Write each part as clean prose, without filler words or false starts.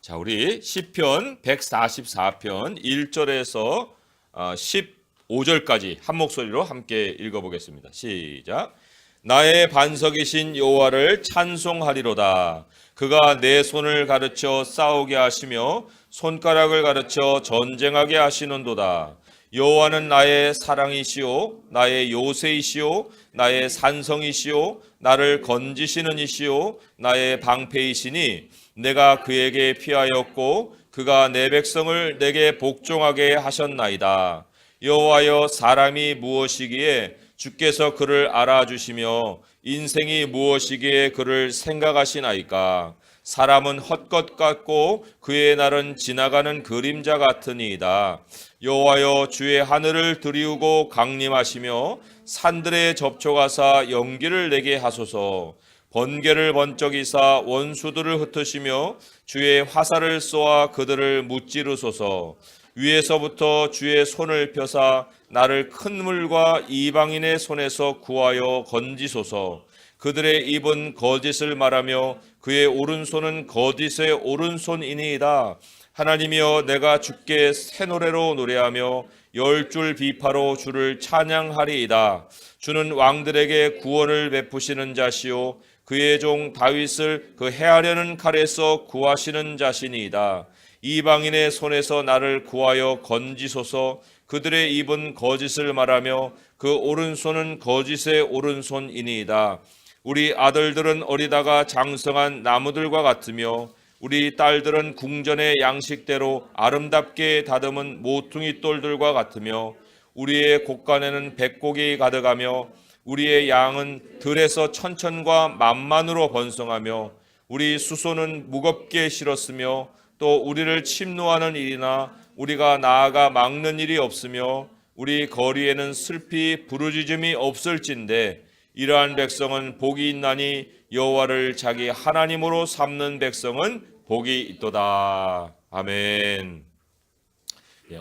자, 우리 시편 144편 1절에서 15절까지 한 목소리로 함께 읽어보겠습니다. 시작. 나의 반석이신 여호와를 찬송하리로다. 그가 내 손을 가르쳐 싸우게 하시며 손가락을 가르쳐 전쟁하게 하시는도다. 여호와는 나의 사랑이시오, 나의 요새이시오, 나의 산성이시오, 나를 건지시는 이시오, 나의 방패이시니 내가 그에게 피하였고 그가 내 백성을 내게 복종하게 하셨나이다. 여호와여, 사람이 무엇이기에 주께서 그를 알아주시며 인생이 무엇이기에 그를 생각하시나이까. 사람은 헛것 같고 그의 날은 지나가는 그림자 같으니이다. 여호와여, 주의 하늘을 들이우고 강림하시며 산들에 접촉하사 연기를 내게 하소서. 번개를 번쩍이사 원수들을 흩으시며 주의 화살을 쏘아 그들을 무찌르소서. 위에서부터 주의 손을 펴사 나를 큰 물과 이방인의 손에서 구하여 건지소서. 그들의 입은 거짓을 말하며 그의 오른손은 거짓의 오른손이니이다. 하나님이여, 내가 주께 새 노래로 노래하며 열줄 비파로 주를 찬양하리이다. 주는 왕들에게 구원을 베푸시는 자시요 그의 종 다윗을 그 해하려는 칼에서 구하시는 자시니이다. 이방인의 손에서 나를 구하여 건지소서. 그들의 입은 거짓을 말하며 그 오른손은 거짓의 오른손이니이다. 우리 아들들은 어리다가 장성한 나무들과 같으며 우리 딸들은 궁전의 양식대로 아름답게 다듬은 모퉁이 똘들과 같으며 우리의 곳간에는 백곡이 가득하며 우리의 양은 들에서 천천과 만만으로 번성하며 우리 수소는 무겁게 실었으며 또 우리를 침노하는 일이나 우리가 나아가 막는 일이 없으며 우리 거리에는 슬피 부르짖음이 없을진데 이러한 백성은 복이 있나니 여호와를 자기 하나님으로 삼는 백성은 복이 있도다. 아멘.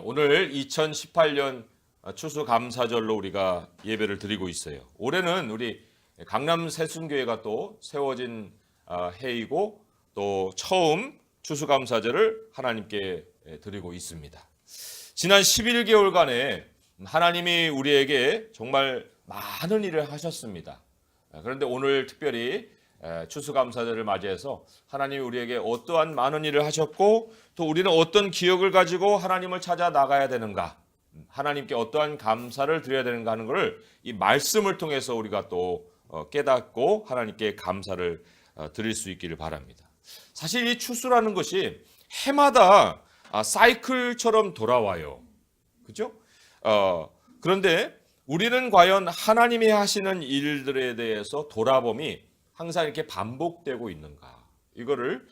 오늘 2018년 추수감사절로 우리가 예배를 드리고 있어요. 올해는 우리 강남 새순교회가 또 세워진 해이고 또 처음 추수감사절을 하나님께 드리고 있습니다. 지난 11개월간에 하나님이 우리에게 정말 많은 일을 하셨습니다. 그런데 오늘 특별히 추수감사절을 맞이해서 하나님이 우리에게 어떠한 많은 일을 하셨고 또 우리는 어떤 기억을 가지고 하나님을 찾아 나가야 되는가, 하나님께 어떠한 감사를 드려야 되는가 하는 것을 이 말씀을 통해서 우리가 또 깨닫고 하나님께 감사를 드릴 수 있기를 바랍니다. 사실 이 추수라는 것이 해마다 사이클처럼 돌아와요. 그렇죠? 그런데 우리는 과연 하나님이 하시는 일들에 대해서 돌아봄이 항상 이렇게 반복되고 있는가? 이거를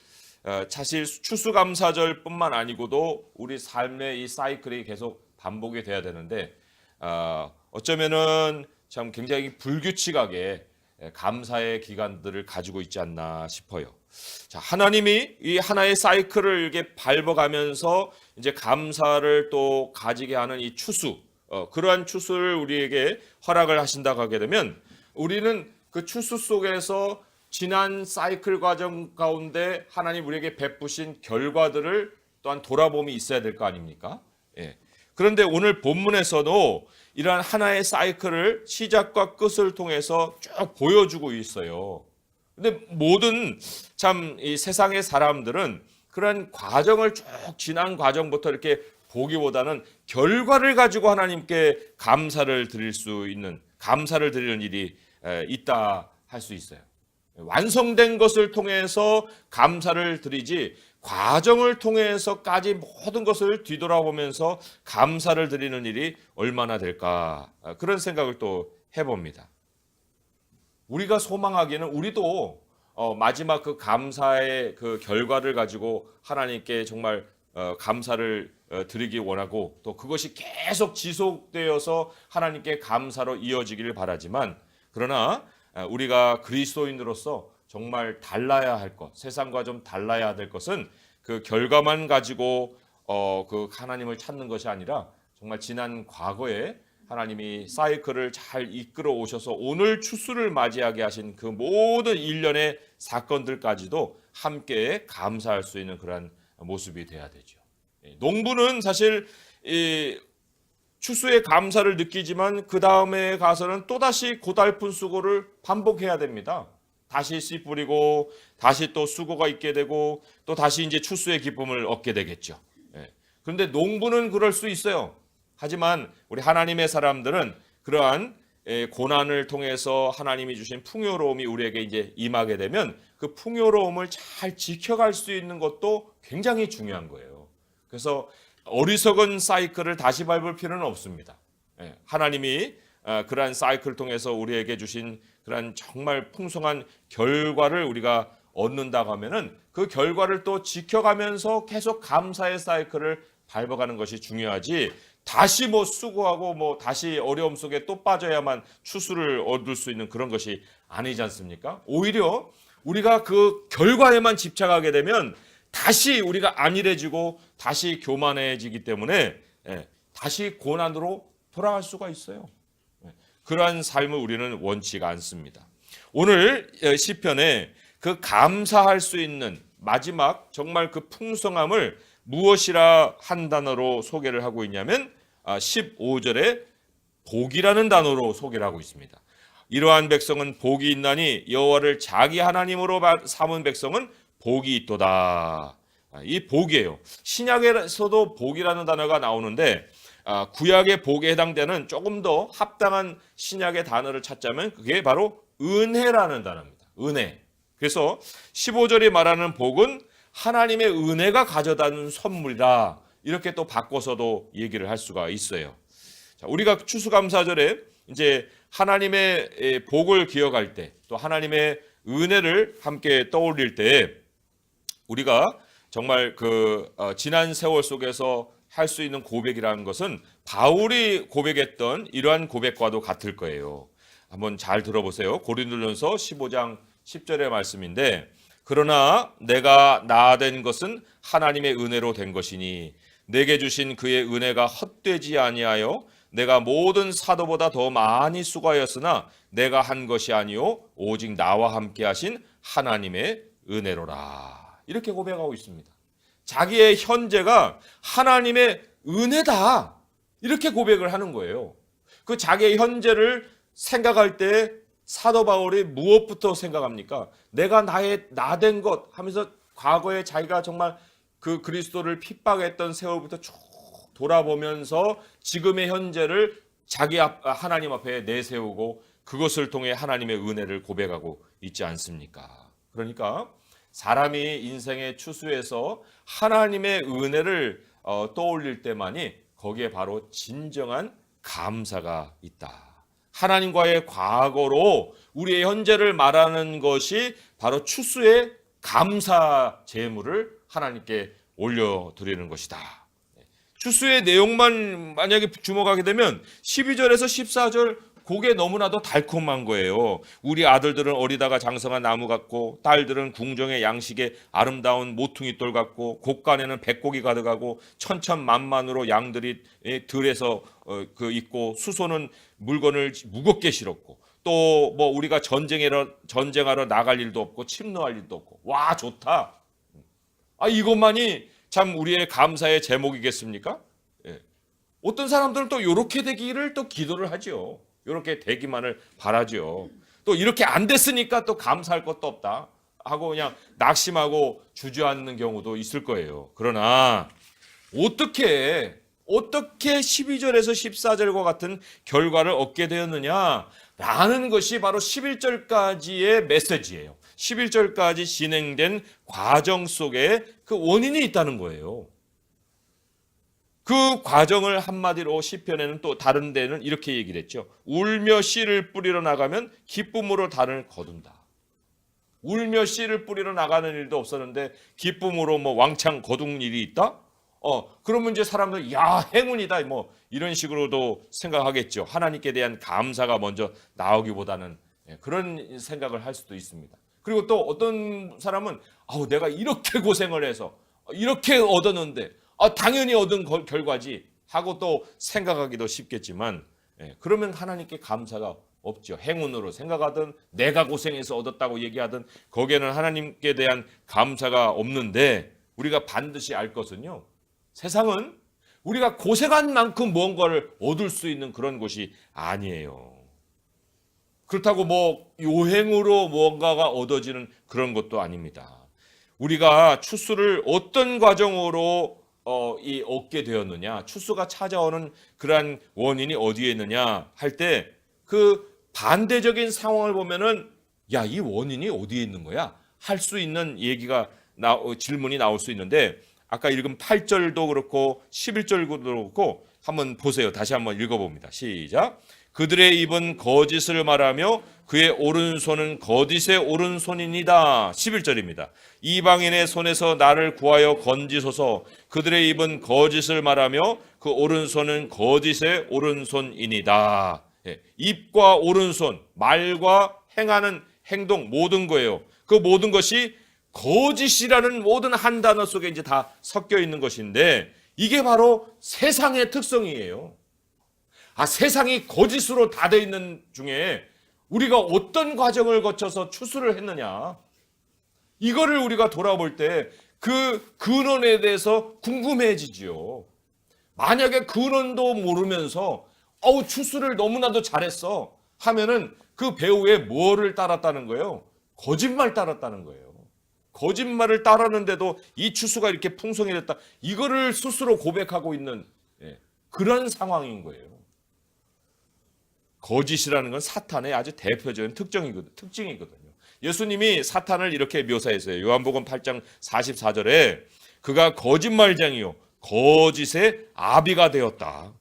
사실 추수감사절뿐만 아니고도 우리 삶의 이 사이클이 계속 반복이 돼야 되는데 어쩌면은 참 굉장히 불규칙하게 감사의 기간들을 가지고 있지 않나 싶어요. 자, 하나님이 이 하나의 사이클을 이렇게 밟아가면서 이제 감사를 또 가지게 하는 이 추수, 그러한 추수를 우리에게 허락을 하신다고 하게 되면 우리는 그 추수 속에서 지난 사이클 과정 가운데 하나님 우리에게 베푸신 결과들을 또한 돌아봄이 있어야 될 거 아닙니까? 예. 그런데 오늘 본문에서도 이러한 하나의 사이클을 시작과 끝을 통해서 쭉 보여주고 있어요. 근데 모든 참 이 세상의 사람들은 그런 과정을 쭉 지난 과정부터 이렇게 보기보다는 결과를 가지고 하나님께 감사를 드릴 수 있는, 감사를 드리는 일이 있다 할 수 있어요. 완성된 것을 통해서 감사를 드리지 과정을 통해서까지 모든 것을 뒤돌아보면서 감사를 드리는 일이 얼마나 될까, 그런 생각을 또 해봅니다. 우리가 소망하기에는 우리도 마지막 그 감사의 그 결과를 가지고 하나님께 정말 감사를 드리기 원하고 또 그것이 계속 지속되어서 하나님께 감사로 이어지기를 바라지만, 그러나 우리가 그리스도인으로서 정말 달라야 할 것, 세상과 좀 달라야 될 것은 그 결과만 가지고 그 하나님을 찾는 것이 아니라 정말 지난 과거에 하나님이 사이클을 잘 이끌어 오셔서 오늘 추수를 맞이하게 하신 그 모든 일련의 사건들까지도 함께 감사할 수 있는 그런 모습이 돼야 되죠. 농부는 사실 이 추수의 감사를 느끼지만 그 다음에 가서는 또다시 고달픈 수고를 반복해야 됩니다. 다시 씨 뿌리고 다시 또 수고가 있게 되고 또 다시 이제 추수의 기쁨을 얻게 되겠죠. 그런데 농부는 그럴 수 있어요. 하지만 우리 하나님의 사람들은 그러한 고난을 통해서 하나님이 주신 풍요로움이 우리에게 이제 임하게 되면 그 풍요로움을 잘 지켜갈 수 있는 것도 굉장히 중요한 거예요. 그래서 어리석은 사이클을 다시 밟을 필요는 없습니다. 하나님이 그러한 사이클을 통해서 우리에게 주신 그러한 정말 풍성한 결과를 우리가 얻는다고 하면은 그 결과를 또 지켜가면서 계속 감사의 사이클을 밟아가는 것이 중요하지, 다시 뭐 수고하고 뭐 다시 어려움 속에 또 빠져야만 추수를 얻을 수 있는 그런 것이 아니지 않습니까? 오히려 우리가 그 결과에만 집착하게 되면 다시 우리가 안일해지고 다시 교만해지기 때문에 다시 고난으로 돌아갈 수가 있어요. 그러한 삶을 우리는 원치가 않습니다. 오늘 시편에 그 감사할 수 있는 마지막 정말 그 풍성함을 무엇이라 한 단어로 소개를 하고 있냐면 15절에 복이라는 단어로 소개를 하고 있습니다. 이러한 백성은 복이 있나니 여호와를 자기 하나님으로 삼은 백성은 복이 있도다. 이 복이에요. 신약에서도 복이라는 단어가 나오는데 구약의 복에 해당되는 조금 더 합당한 신약의 단어를 찾자면 그게 바로 은혜라는 단어입니다. 은혜. 그래서 15절이 말하는 복은 하나님의 은혜가 가져다는 선물이다. 이렇게 또 바꿔서도 얘기를 할 수가 있어요. 자, 우리가 추수감사절에 이제 하나님의 복을 기억할 때, 또 하나님의 은혜를 함께 떠올릴 때 우리가 정말 지난 세월 속에서 할 수 있는 고백이라는 것은 바울이 고백했던 이러한 고백과도 같을 거예요. 한번 잘 들어보세요. 고린도전서 15장 10절의 말씀인데, 그러나 내가 나된 것은 하나님의 은혜로 된 것이니 내게 주신 그의 은혜가 헛되지 아니하여 내가 모든 사도보다 더 많이 수고하였으나 내가 한 것이 아니요 오직 나와 함께 하신 하나님의 은혜로라. 이렇게 고백하고 있습니다. 자기의 현재가 하나님의 은혜다. 이렇게 고백을 하는 거예요. 그 자기의 현재를 생각할 때 사도 바울이 무엇부터 생각합니까? 내가 나된 것 하면서 과거에 자기가 정말 그 그리스도를 핍박했던 세월부터 쭉 돌아보면서 지금의 현재를 자기 하나님 앞에 내세우고 그것을 통해 하나님의 은혜를 고백하고 있지 않습니까? 그러니까 사람이 인생의 추수에서 하나님의 은혜를 떠올릴 때만이 거기에 바로 진정한 감사가 있다. 하나님과의 과거로 우리의 현재를 말하는 것이 바로 추수의 감사 제물을 하나님께 올려드리는 것이다. 추수의 내용만 만약에 주목하게 되면 12절에서 14절 그게 너무나도 달콤한 거예요. 우리 아들들은 어리다가 장성한 나무 같고 딸들은 궁정의 양식에 아름다운 모퉁이 돌 같고 곳간에는 백곡이 가득하고 천천만만으로 양들이 들에서 있고 수소는 물건을 무겁게 실었고 또 뭐 우리가 전쟁하러 나갈 일도 없고 침노할 일도 없고 와 좋다. 이것만이 참 우리의 감사의 제목이겠습니까? 어떤 사람들은 또 이렇게 되기를 또 기도를 하죠. 이렇게 되기만을 바라죠. 또 이렇게 안 됐으니까 또 감사할 것도 없다 하고 그냥 낙심하고 주저앉는 경우도 있을 거예요. 그러나 어떻게 12절에서 14절과 같은 결과를 얻게 되었느냐라는 것이 바로 11절까지의 메시지예요. 11절까지 진행된 과정 속에 그 원인이 있다는 거예요. 그 과정을 한마디로 시편에는 또 다른 데는 이렇게 얘기를 했죠. 울며 씨를 뿌리러 나가면 기쁨으로 단을 거둔다. 울며 씨를 뿌리러 나가는 일도 없었는데 기쁨으로 뭐 왕창 거둔 일이 있다? 그러면 이제 사람들 야 행운이다 뭐 이런 식으로도 생각하겠죠. 하나님께 대한 감사가 먼저 나오기보다는 그런 생각을 할 수도 있습니다. 그리고 또 어떤 사람은 내가 이렇게 고생을 해서 이렇게 얻었는데 당연히 얻은 결과지 하고 또 생각하기도 쉽겠지만 그러면 하나님께 감사가 없죠. 행운으로 생각하든 내가 고생해서 얻었다고 얘기하든 거기에는 하나님께 대한 감사가 없는데 우리가 반드시 알 것은요. 세상은 우리가 고생한 만큼 무언가를 얻을 수 있는 그런 곳이 아니에요. 그렇다고 뭐 요행으로 무언가가 얻어지는 그런 것도 아닙니다. 우리가 추수를 어떤 과정으로 얻게 되었느냐, 추수가 찾아오는 그러한 원인이 어디에 있느냐 할 때 그 반대적인 상황을 보면은 야, 이 원인이 어디에 있는 거야? 할 수 있는 얘기가 질문이 나올 수 있는데 아까 읽은 8절도 그렇고 11절도 그렇고 한번 보세요. 다시 한번 읽어봅니다. 시작. 그들의 입은 거짓을 말하며 그의 오른손은 거짓의 오른손이니이다. 11절입니다. 이방인의 손에서 나를 구하여 건지소서. 그들의 입은 거짓을 말하며 그 오른손은 거짓의 오른손이니이다. 입과 오른손, 말과 행하는 행동 모든 거예요. 그 모든 것이 거짓이라는 모든 한 단어 속에 이제 다 섞여 있는 것인데 이게 바로 세상의 특성이에요. 세상이 거짓으로 다 돼 있는 중에 우리가 어떤 과정을 거쳐서 추수를 했느냐. 이거를 우리가 돌아볼 때 그 근원에 대해서 궁금해지지요. 만약에 근원도 모르면서 추수를 너무나도 잘했어 하면은 그 배후에 뭐를 따랐다는 거예요? 거짓말 따랐다는 거예요. 거짓말을 따랐는데도 이 추수가 이렇게 풍성이 됐다. 이거를 스스로 고백하고 있는 그런 상황인 거예요. 거짓이라는 건 사탄의 아주 대표적인 특징이거든요. 예수님이 사탄을 이렇게 묘사했어요. 요한복음 8장 44절에 그가 거짓말쟁이요 거짓의 아비가 되었다.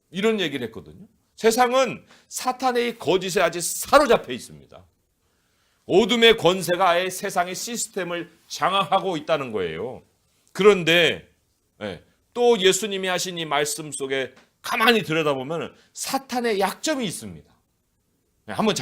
이런 얘기를 했거든요. 세상은 사탄의 거짓에 아주 사로잡혀 있습니다. 어둠의 권세가 아예 세상의 시스템을 장악하고 있다는 거예요. 그런데 또 예수님이 하신 이 말씀 속에 가만히 들여다보면 사탄의 약점이 있습니다. 한번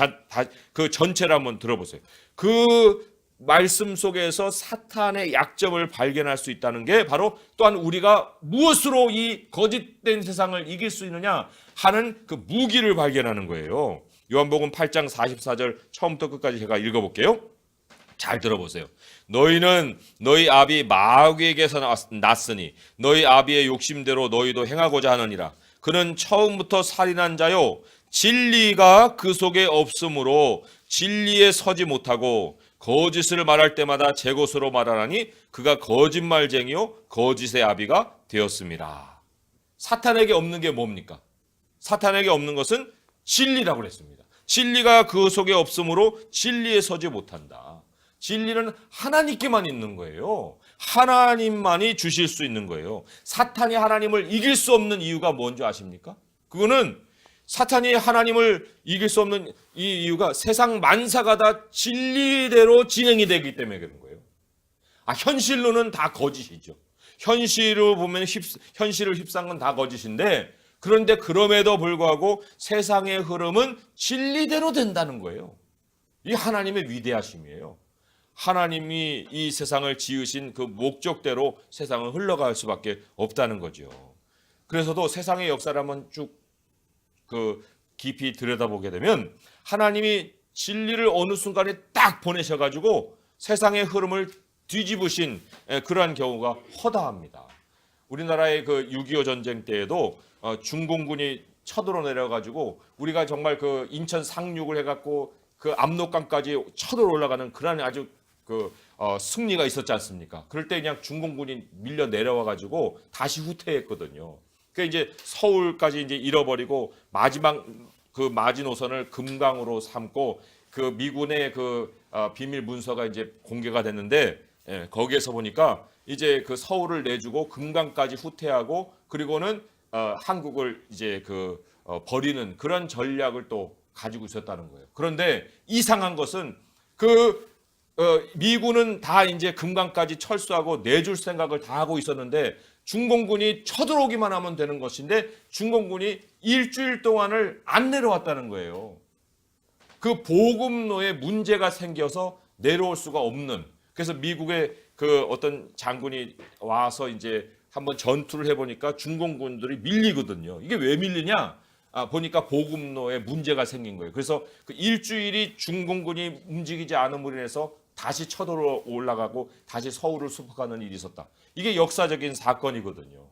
그 전체를 한번 들어보세요. 그 말씀 속에서 사탄의 약점을 발견할 수 있다는 게 바로 또한 우리가 무엇으로 이 거짓된 세상을 이길 수 있느냐 하는 그 무기를 발견하는 거예요. 요한복음 8장 44절 처음부터 끝까지 제가 읽어볼게요. 잘 들어보세요. 너희는 너희 아비 마귀에게서 났으니 너희 아비의 욕심대로 너희도 행하고자 하느니라. 그는 처음부터 살인한 자요 진리가 그 속에 없으므로 진리에 서지 못하고 거짓을 말할 때마다 제 것으로 말하나니 그가 거짓말쟁이요 거짓의 아비가 되었습니다. 사탄에게 없는 게 뭡니까? 사탄에게 없는 것은 진리라고 그랬습니다. 진리가 그 속에 없으므로 진리에 서지 못한다. 진리는 하나님께만 있는 거예요. 하나님만이 주실 수 있는 거예요. 사탄이 하나님을 이길 수 없는 이유가 뭔지 아십니까? 그거는 사탄이 하나님을 이길 수 없는 이 이유가 세상 만사가 다 진리대로 진행이 되기 때문에 그런 거예요. 현실로는 다 거짓이죠. 현실을 보면 현실을 휩싼 건 다 거짓인데 그런데 그럼에도 불구하고 세상의 흐름은 진리대로 된다는 거예요. 이 하나님의 위대하심이에요. 하나님이 이 세상을 지으신 그 목적대로 세상을 흘러갈 수밖에 없다는 거죠. 그래서도 세상의 역사를 한번 쭉 깊이 들여다보게 되면 하나님이 진리를 어느 순간에 딱 보내셔가지고 세상의 흐름을 뒤집으신 그러한 경우가 허다합니다. 우리나라의 그 6.25 전쟁 때에도 중공군이 쳐들어 내려가지고 우리가 정말 그 인천 상륙을 해갖고 그 압록강까지 쳐들어 올라가는 그런 아주 승리가 있었지 않습니까? 그럴 때 그냥 중공군이 밀려 내려와가지고 다시 후퇴했거든요. 그 이제 서울까지 이제 잃어버리고 마지막 그 마지노선을 금강으로 삼고 그 미군의 비밀 문서가 이제 공개가 됐는데 거기에서 보니까 이제 그 서울을 내주고 금강까지 후퇴하고 그리고는 한국을 이제 버리는 그런 전략을 또 가지고 있었다는 거예요. 그런데 이상한 것은 미군은 다 이제 금강까지 철수하고 내줄 생각을 다 하고 있었는데 중공군이 쳐들어오기만 하면 되는 것인데 중공군이 일주일 동안을 안 내려왔다는 거예요. 그 보급로에 문제가 생겨서 내려올 수가 없는. 그래서 미국의 그 어떤 장군이 와서 이제 한번 전투를 해보니까 중공군들이 밀리거든요. 이게 왜 밀리냐? 보니까 보급로에 문제가 생긴 거예요. 그래서 그 일주일이 중공군이 움직이지 않음으로 인해서 다시 쳐들어 올라가고 다시 서울을 수복하는 일이 있었다. 이게 역사적인 사건이거든요.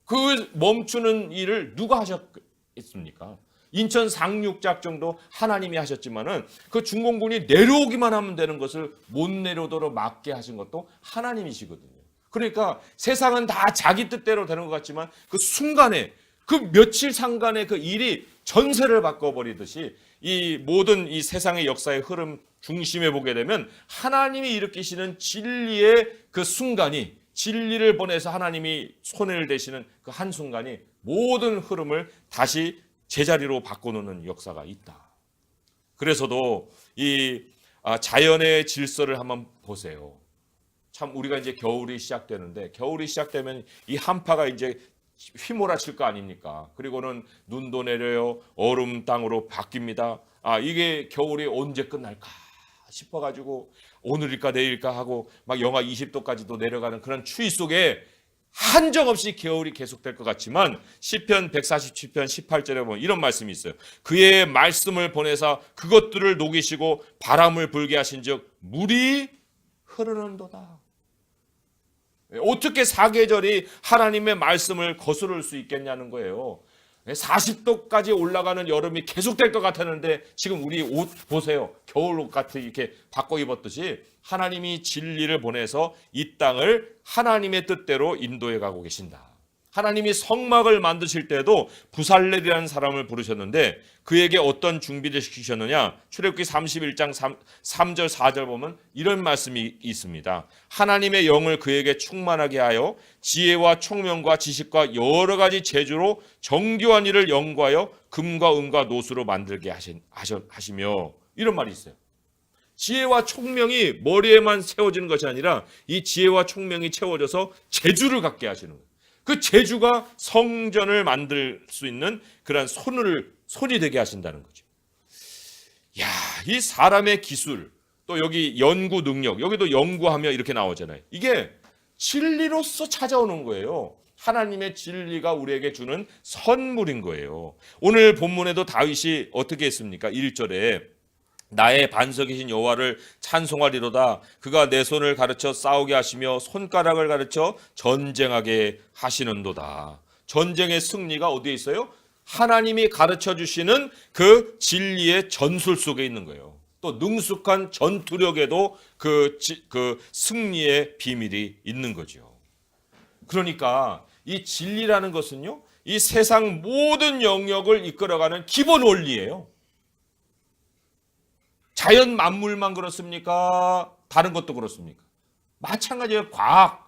그 멈추는 일을 누가 하셨습니까? 인천 상륙작전도 하나님이 하셨지만은 그 중공군이 내려오기만 하면 되는 것을 못 내려오도록 막게 하신 것도 하나님이시거든요. 그러니까 세상은 다 자기 뜻대로 되는 것 같지만 그 순간에 그 며칠 상간의 그 일이 전세를 바꿔버리듯이 이 모든 이 세상의 역사의 흐름 중심에 보게 되면 하나님이 일으키시는 진리의 그 순간이, 진리를 보내서 하나님이 손을 대시는 그 한순간이 모든 흐름을 다시 제자리로 바꿔놓는 역사가 있다. 그래서도 이 자연의 질서를 한번 보세요. 참 우리가 이제 겨울이 시작되는데, 겨울이 시작되면 이 한파가 이제 휘몰아칠 거 아닙니까? 그리고는 눈도 내려요. 얼음 땅으로 바뀝니다. 이게 겨울이 언제 끝날까 싶어가지고 오늘일까 내일일까 하고 막 영하 20도까지도 내려가는 그런 추위 속에 한정없이 겨울이 계속될 것 같지만 시편 147편 18절에 보면 이런 말씀이 있어요. 그의 말씀을 보내사 그것들을 녹이시고 바람을 불게 하신즉 물이 흐르는도다. 어떻게 사계절이 하나님의 말씀을 거스를 수 있겠냐는 거예요. 40도까지 올라가는 여름이 계속될 것 같았는데 지금 우리 옷 보세요. 겨울옷 같이 이렇게 바꿔 입었듯이 하나님이 진리를 보내서 이 땅을 하나님의 뜻대로 인도해 가고 계신다. 하나님이 성막을 만드실 때도 부살렐이라는 사람을 부르셨는데 그에게 어떤 준비를 시키셨느냐? 출애굽기 31장 3절 4절 보면 이런 말씀이 있습니다. 하나님의 영을 그에게 충만하게 하여 지혜와 총명과 지식과 여러 가지 재주로 정교한 일을 연구하여 금과 은과 노수로 만들게 하시며, 이런 말이 있어요. 지혜와 총명이 머리에만 채워지는 것이 아니라 이 지혜와 총명이 채워져서 재주를 갖게 하시는 거예요. 그 재주가 성전을 만들 수 있는 그런 손이 되게 하신다는 거죠. 야, 이 사람의 기술, 또 여기 연구 능력, 여기도 연구하며 이렇게 나오잖아요. 이게 진리로서 찾아오는 거예요. 하나님의 진리가 우리에게 주는 선물인 거예요. 오늘 본문에도 다윗이 어떻게 했습니까? 1절에 나의 반석이신 여호와를 찬송하리로다. 그가 내 손을 가르쳐 싸우게 하시며 손가락을 가르쳐 전쟁하게 하시는도다. 전쟁의 승리가 어디에 있어요? 하나님이 가르쳐 주시는 그 진리의 전술 속에 있는 거예요. 또 능숙한 전투력에도 그 승리의 비밀이 있는 거죠. 그러니까 이 진리라는 것은요, 이 세상 모든 영역을 이끌어가는 기본 원리예요. 자연 만물만 그렇습니까? 다른 것도 그렇습니까? 마찬가지예요. 과학.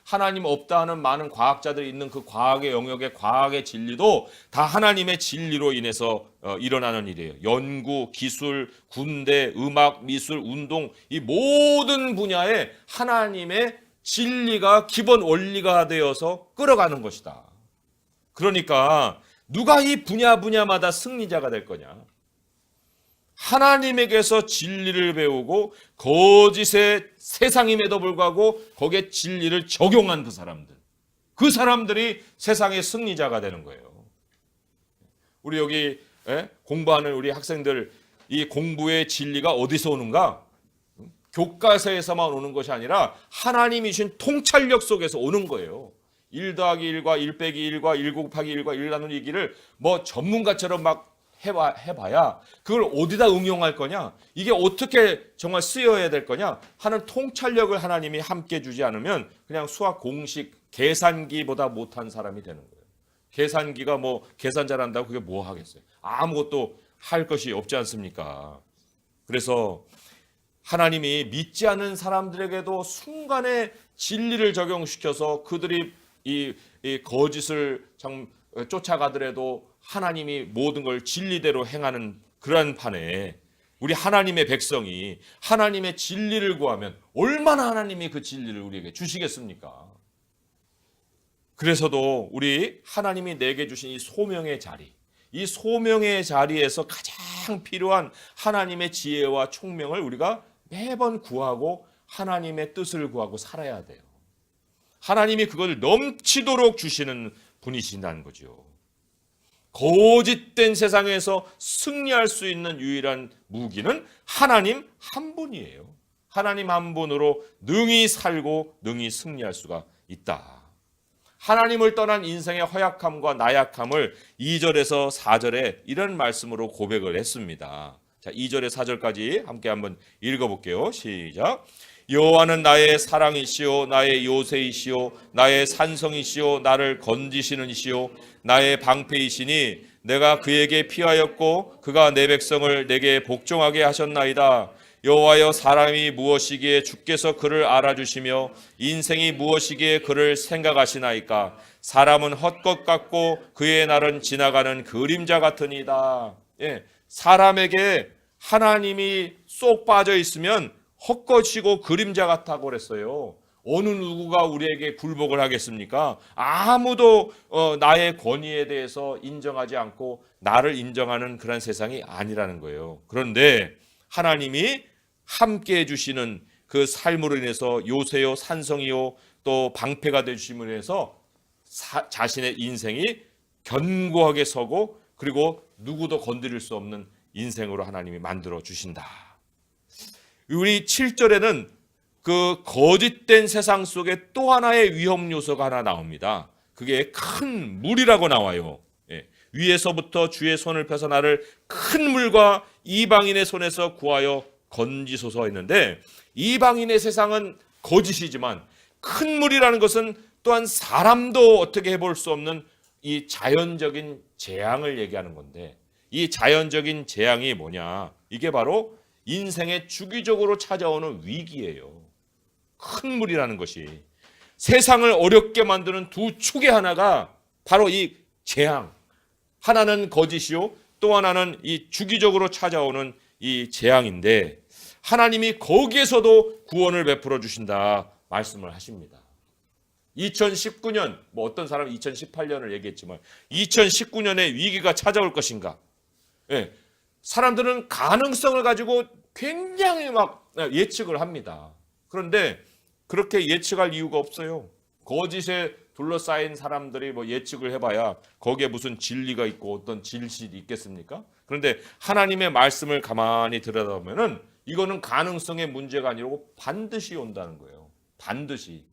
하나님 없다 하는 많은 과학자들이 있는 그 과학의 영역의 과학의 진리도 다 하나님의 진리로 인해서 일어나는 일이에요. 연구, 기술, 군대, 음악, 미술, 운동, 이 모든 분야에 하나님의 진리가 기본 원리가 되어서 끌어가는 것이다. 그러니까 누가 이 분야마다 승리자가 될 거냐? 하나님에게서 진리를 배우고 거짓의 세상임에도 불구하고 거기에 진리를 적용한 그 사람들이 세상의 승리자가 되는 거예요. 우리 여기 공부하는 우리 학생들, 이 공부의 진리가 어디서 오는가? 교과서에서만 오는 것이 아니라 하나님이 주신 통찰력 속에서 오는 거예요. 1 더하기 1과 1 빼기 1과 1 곱하기 1과 1 나누기 2를 뭐 전문가처럼 막 해봐야 그걸 어디다 응용할 거냐, 이게 어떻게 정말 쓰여야 될 거냐 하는 통찰력을 하나님이 함께 주지 않으면 그냥 수학 공식 계산기보다 못한 사람이 되는 거예요. 계산기가 뭐 계산 잘한다고 그게 뭐 하겠어요? 아무것도 할 것이 없지 않습니까? 그래서 하나님이 믿지 않는 사람들에게도 순간에 진리를 적용시켜서 그들이 이 거짓을 쫓아가더라도 하나님이 모든 걸 진리대로 행하는 그러한 판에 우리 하나님의 백성이 하나님의 진리를 구하면 얼마나 하나님이 그 진리를 우리에게 주시겠습니까? 그래서도 우리 하나님이 내게 주신 이 소명의 자리, 이 소명의 자리에서 가장 필요한 하나님의 지혜와 총명을 우리가 매번 구하고 하나님의 뜻을 구하고 살아야 돼요. 하나님이 그걸 넘치도록 주시는 분이신다는 거죠. 거짓된 세상에서 승리할 수 있는 유일한 무기는 하나님 한 분이에요. 하나님 한 분으로 능히 살고 능히 승리할 수가 있다. 하나님을 떠난 인생의 허약함과 나약함을 2절에서 4절에 이런 말씀으로 고백을 했습니다. 자, 2절에 4절까지 함께 한번 읽어볼게요. 시작. 여호와는 나의 사랑이시오 나의 요새이시오 나의 산성이시오 나를 건지시는 이시오 나의 방패이시니 내가 그에게 피하였고 그가 내 백성을 내게 복종하게 하셨나이다. 여호와여 사람이 무엇이기에 주께서 그를 알아주시며 인생이 무엇이기에 그를 생각하시나이까. 사람은 헛것 같고 그의 날은 지나가는 그림자 같으니이다. 예, 사람에게 하나님이 쏙 빠져 있으면 헛것이고 그림자 같다고 그랬어요. 어느 누구가 우리에게 굴복을 하겠습니까? 아무도 나의 권위에 대해서 인정하지 않고 나를 인정하는 그런 세상이 아니라는 거예요. 그런데 하나님이 함께 해주시는 그 삶으로 인해서 요새요 산성이요 또 방패가 되주심으로 인해서 자신의 인생이 견고하게 서고 그리고 누구도 건드릴 수 없는 인생으로 하나님이 만들어 주신다. 우리 7절에는 그 거짓된 세상 속에 또 하나의 위험 요소가 하나 나옵니다. 그게 큰 물이라고 나와요. 예. 위에서부터 주의 손을 펴서 나를 큰 물과 이방인의 손에서 구하여 건지소서 했는데, 이방인의 세상은 거짓이지만 큰 물이라는 것은 또한 사람도 어떻게 해볼 수 없는 이 자연적인 재앙을 얘기하는 건데, 이 자연적인 재앙이 뭐냐? 이게 바로 인생에 주기적으로 찾아오는 위기예요. 큰 물이라는 것이 세상을 어렵게 만드는 두 축의 하나가 바로 이 재앙. 하나는 거짓이요, 또 하나는 이 주기적으로 찾아오는 이 재앙인데, 하나님이 거기에서도 구원을 베풀어 주신다 말씀을 하십니다. 2019년, 어떤 사람은 2018년을 얘기했지만 2019년에 위기가 찾아올 것인가? 예, 사람들은 가능성을 가지고 굉장히 막 예측을 합니다. 그런데 그렇게 예측할 이유가 없어요. 거짓에 둘러싸인 사람들이 예측을 해봐야 거기에 무슨 진리가 있고 어떤 질실이 있겠습니까? 그런데 하나님의 말씀을 가만히 들여다보면은 이거는 가능성의 문제가 아니고 반드시 온다는 거예요. 반드시.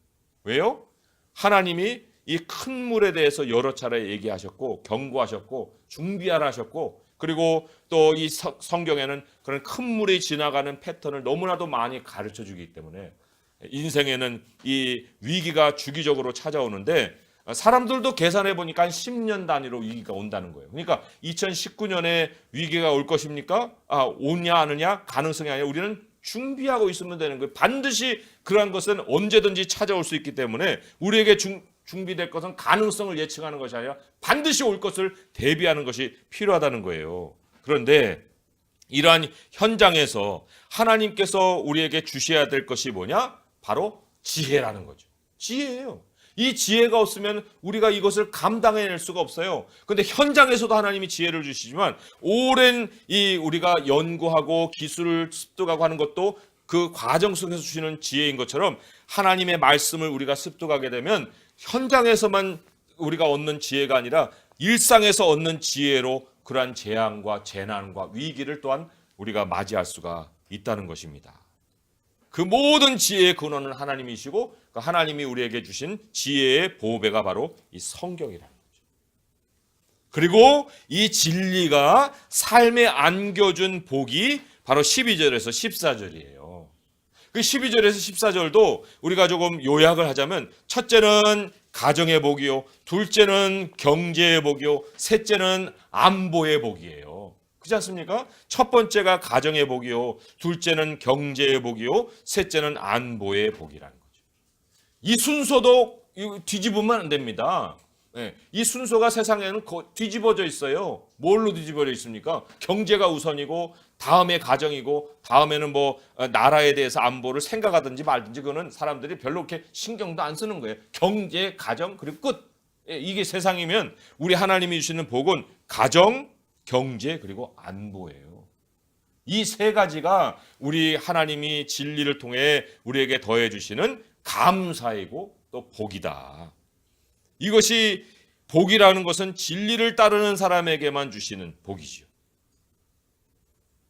왜요? 하나님이 이 큰 물에 대해서 여러 차례 얘기하셨고 경고하셨고 준비하라 하셨고, 그리고 또 이 성경에는 그런 큰 물이 지나가는 패턴을 너무나도 많이 가르쳐 주기 때문에 인생에는 이 위기가 주기적으로 찾아오는데, 사람들도 계산해 보니까 한 10년 단위로 위기가 온다는 거예요. 그러니까 2019년에 위기가 올 것입니까? 오냐 안 오냐 가능성이 아니라 우리는 준비하고 있으면 되는 거예요. 반드시 그러한 것은 언제든지 찾아올 수 있기 때문에 우리에게 준비될 것은 가능성을 예측하는 것이 아니라 반드시 올 것을 대비하는 것이 필요하다는 거예요. 그런데 이러한 현장에서 하나님께서 우리에게 주셔야 될 것이 뭐냐? 바로 지혜라는 거죠. 지혜예요. 이 지혜가 없으면 우리가 이것을 감당해낼 수가 없어요. 그런데 현장에서도 하나님이 지혜를 주시지만 오랜 우리가 연구하고 기술을 습득하고 하는 것도 그 과정 속에서 주시는 지혜인 것처럼 하나님의 말씀을 우리가 습득하게 되면 현장에서만 우리가 얻는 지혜가 아니라 일상에서 얻는 지혜로 그러한 재앙과 재난과 위기를 또한 우리가 맞이할 수가 있다는 것입니다. 그 모든 지혜의 근원은 하나님이시고 그 하나님이 우리에게 주신 지혜의 보배가 바로 이 성경이라는 거죠. 그리고 이 진리가 삶에 안겨준 복이 바로 12절에서 14절이에요. 그 12절에서 14절도 우리가 조금 요약을 하자면, 첫째는 가정의 복이요, 둘째는 경제의 복이요, 셋째는 안보의 복이에요. 그렇지 않습니까? 첫 번째가 가정의 복이요, 둘째는 경제의 복이요, 셋째는 안보의 복이라는 거죠. 이 순서도 뒤집으면 안 됩니다. 이 순서가 세상에는 뒤집어져 있어요. 뭘로 뒤집어져 있습니까? 경제가 우선이고 다음에 가정이고 다음에는 나라에 대해서 안보를 생각하든지 말든지 그거는 사람들이 별로 그렇게 신경도 안 쓰는 거예요. 경제, 가정, 그리고 끝. 이게 세상이면 우리 하나님이 주시는 복은 가정, 경제, 그리고 안보예요. 이 세 가지가 우리 하나님이 진리를 통해 우리에게 더해 주시는 감사이고 또 복이다. 이것이 복이라는 것은 진리를 따르는 사람에게만 주시는 복이지요.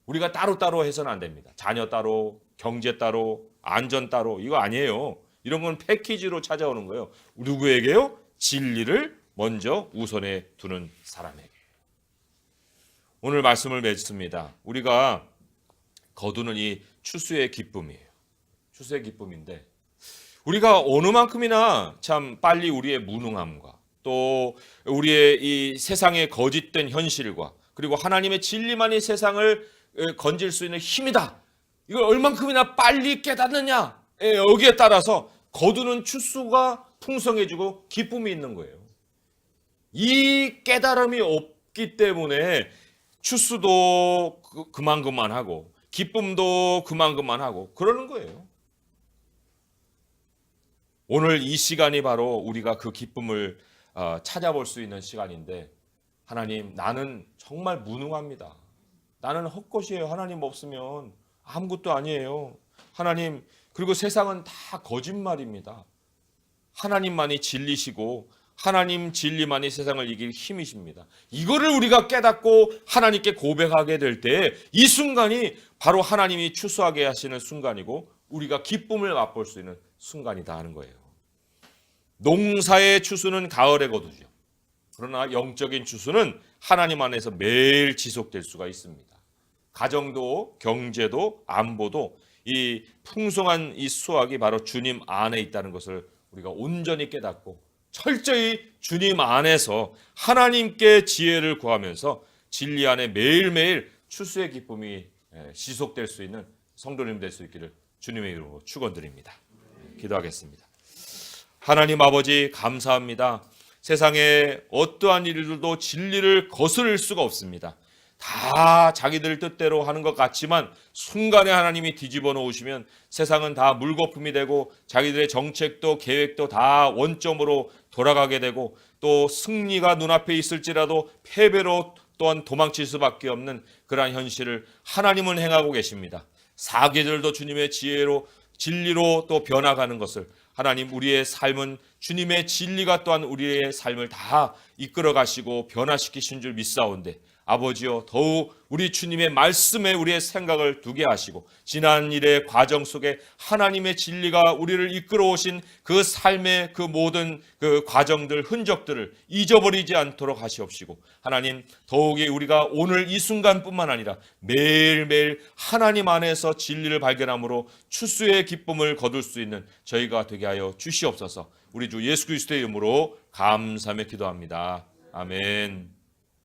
우리가 따로따로 해서는 안 됩니다. 자녀 따로, 경제 따로, 안전 따로 이거 아니에요. 이런 건 패키지로 찾아오는 거예요. 누구에게요? 진리를 먼저 우선에 두는 사람에게. 오늘 말씀을 맺습니다. 우리가 거두는 이 추수의 기쁨이에요. 추수의 기쁨인데 우리가 어느 만큼이나 참 빨리 우리의 무능함과 또 우리의 이 세상의 거짓된 현실과 그리고 하나님의 진리만이 세상을 건질 수 있는 힘이다. 이걸 얼만큼이나 빨리 깨닫느냐. 여기에 따라서 거두는 추수가 풍성해지고 기쁨이 있는 거예요. 이 깨달음이 없기 때문에 추수도 그만하고 기쁨도 그만하고 그러는 거예요. 오늘 이 시간이 바로 우리가 그 기쁨을 찾아볼 수 있는 시간인데 하나님 나는 정말 무능합니다. 나는 헛것이에요. 하나님 없으면 아무것도 아니에요. 하나님 그리고 세상은 다 거짓말입니다. 하나님만이 진리시고 하나님 진리만이 세상을 이길 힘이십니다. 이거를 우리가 깨닫고 하나님께 고백하게 될 때 이 순간이 바로 하나님이 추수하게 하시는 순간이고 우리가 기쁨을 맛볼 수 있는 순간이다 하는 거예요. 농사의 추수는 가을에 거두죠. 그러나 영적인 추수는 하나님 안에서 매일 지속될 수가 있습니다. 가정도 경제도 안보도 이 풍성한 이 수확이 바로 주님 안에 있다는 것을 우리가 온전히 깨닫고 철저히 주님 안에서 하나님께 지혜를 구하면서 진리 안에 매일매일 추수의 기쁨이 지속될 수 있는 성도님 될 수 있기를 주님의 이름으로 축원드립니다. 기도하겠습니다. 하나님 아버지 감사합니다. 세상에 어떠한 일들도 진리를 거스를 수가 없습니다. 다 자기들 뜻대로 하는 것 같지만 순간에 하나님이 뒤집어 놓으시면 세상은 다 물거품이 되고 자기들의 정책도 계획도 다 원점으로 돌아가게 되고 또 승리가 눈앞에 있을지라도 패배로 또한 도망칠 수밖에 없는 그러한 현실을 하나님은 행하고 계십니다. 사계절도 주님의 지혜로 진리로 또 변화가는 것을 하나님 우리의 삶은 주님의 진리가 또한 우리의 삶을 다 이끌어 가시고 변화시키신 줄 믿사온데 아버지여 더욱 우리 주님의 말씀에 우리의 생각을 두게 하시고 지난 일의 과정 속에 하나님의 진리가 우리를 이끌어 오신 그 삶의 그 모든 그 과정들 흔적들을 잊어버리지 않도록 하시옵시고 하나님 더욱이 우리가 오늘 이 순간뿐만 아니라 매일매일 하나님 안에서 진리를 발견함으로 추수의 기쁨을 거둘 수 있는 저희가 되게 하여 주시옵소서. 우리 주 예수 그리스도의 이름으로 감사하며 기도합니다. 아멘.